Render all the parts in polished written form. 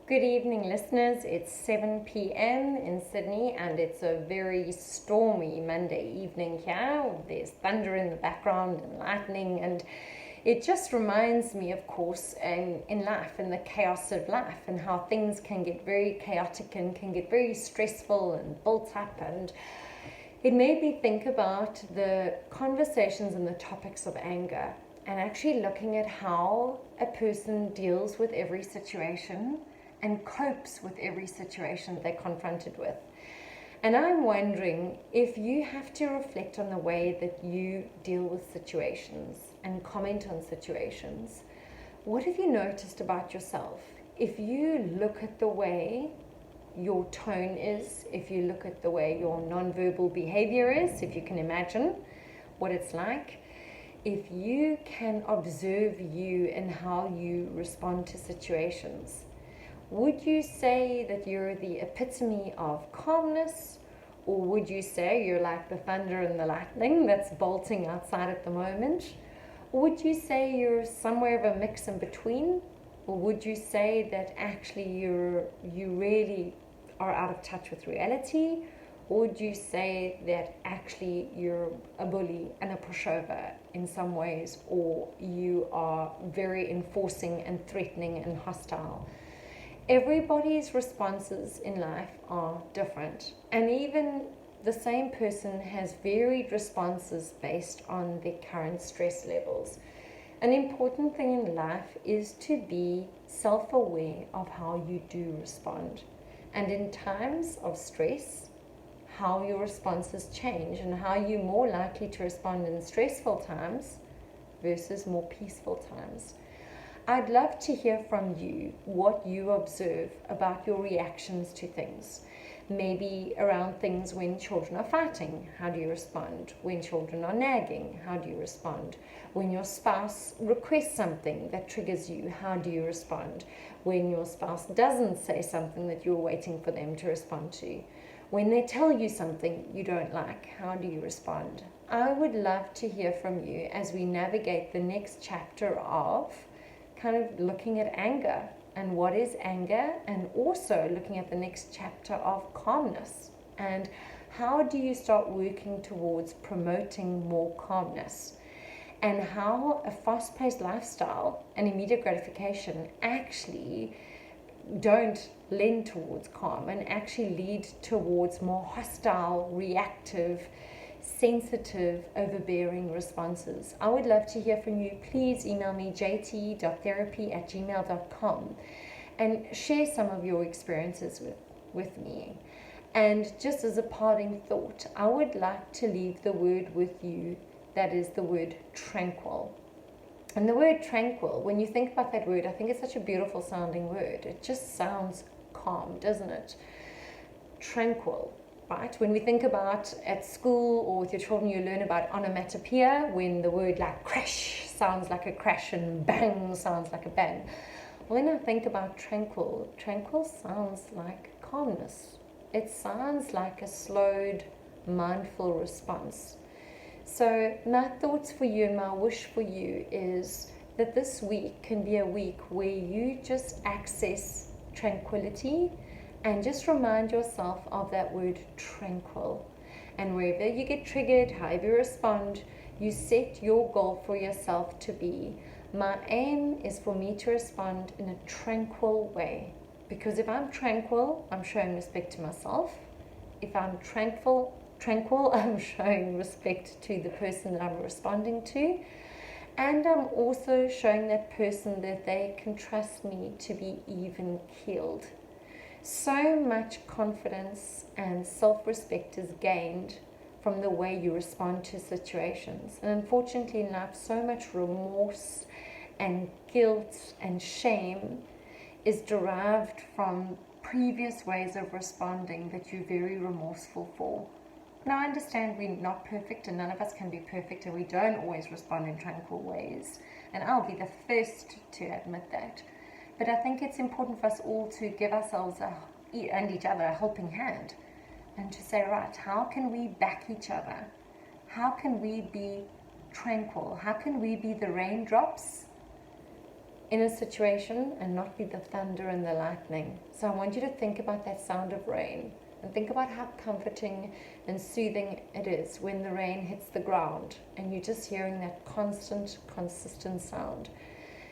Good evening, listeners. It's 7 p.m. in Sydney and it's a very stormy Monday evening here. There's thunder in the background and lightning, and it just reminds me, of course, in life, in the chaos of life, and how things can get very chaotic and can get very stressful and built up. And it made me think about the conversations and the topics of anger, and actually looking at how a person deals with every situation and copes with every situation that they're confronted with. And I'm wondering, if you have to reflect on the way that you deal with situations and comment on situations, what have you noticed about yourself? If you look at the way your tone is, if you look at the way your nonverbal behavior is, if you can imagine what it's like, if you can observe you and how you respond to situations, would you say that you're the epitome of calmness, or would you say you're like the thunder and the lightning that's bolting outside at the moment? Or would you say you're somewhere of a mix in between? Or would you say that actually you really are out of touch with reality? Or would you say that actually you're a bully and a pushover in some ways, or you are very enforcing and threatening and hostile? Everybody's responses in life are different, and even the same person has varied responses based on their current stress levels. An important thing in life is to be self-aware of how you do respond, and in times of stress, how your responses change and how you're more likely to respond in stressful times versus more peaceful times. I'd love to hear from you what you observe about your reactions to things. Maybe around things when children are fighting, how do you respond? When children are nagging, how do you respond? When your spouse requests something that triggers you, how do you respond? When your spouse doesn't say something that you're waiting for them to respond to? When they tell you something you don't like, how do you respond? I would love to hear from you as we navigate the next chapter of kind of looking at anger and what is anger, and also looking at the next chapter of calmness and how do you start working towards promoting more calmness, and how a fast-paced lifestyle and immediate gratification actually don't lend towards calm and actually lead towards more hostile, reactive, sensitive, overbearing responses. I would love to hear from you. Please email me jt.therapy@gmail.com and share some of your experiences with me. And just as a parting thought, I would like to leave the word with you, that is the word tranquil. And the word tranquil, when you think about that word, I think it's such a beautiful sounding word. It just sounds calm, doesn't it? Tranquil. Right? When we think about at school or with your children, you learn about onomatopoeia, when the word like crash sounds like a crash and bang sounds like a bang. When I think about tranquil, tranquil sounds like calmness. It sounds like a slowed, mindful response. So my thoughts for you and my wish for you is that this week can be a week where you just access tranquility and just remind yourself of that word tranquil. And wherever you get triggered, however you respond, you set your goal for yourself to be, my aim is for me to respond in a tranquil way. Because if I'm tranquil, I'm showing respect to myself. If I'm tranquil, I'm showing respect to the person that I'm responding to. And I'm also showing that person that they can trust me to be even keeled. So much confidence and self-respect is gained from the way you respond to situations. And unfortunately in life, so much remorse and guilt and shame is derived from previous ways of responding that you're very remorseful for. Now I understand we're not perfect and none of us can be perfect, and we don't always respond in tranquil ways. And I'll be the first to admit that. But I think it's important for us all to give ourselves and each other a helping hand, and to say, right, how can we back each other? How can we be tranquil? How can we be the raindrops in a situation and not be the thunder and the lightning. So I want you to think about that sound of rain and think about how comforting and soothing it is when the rain hits the ground and you're just hearing that constant, consistent sound.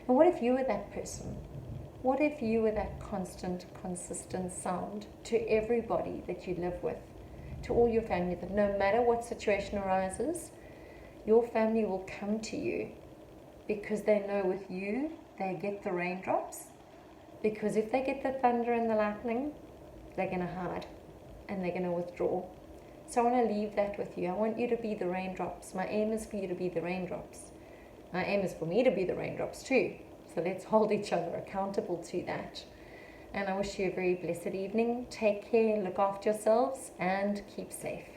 And what if you were that person? What if you were that constant, consistent sound to everybody that you live with, to all your family, that no matter what situation arises, your family will come to you because they know with you they get the raindrops, because if they get the thunder and the lightning, they're going to hide and they're going to withdraw. So I want to leave that with you. I want you to be the raindrops. My aim is for you to be the raindrops. My aim is for me to be the raindrops too. So let's hold each other accountable to that. And I wish you a very blessed evening. Take care, look after yourselves, and keep safe.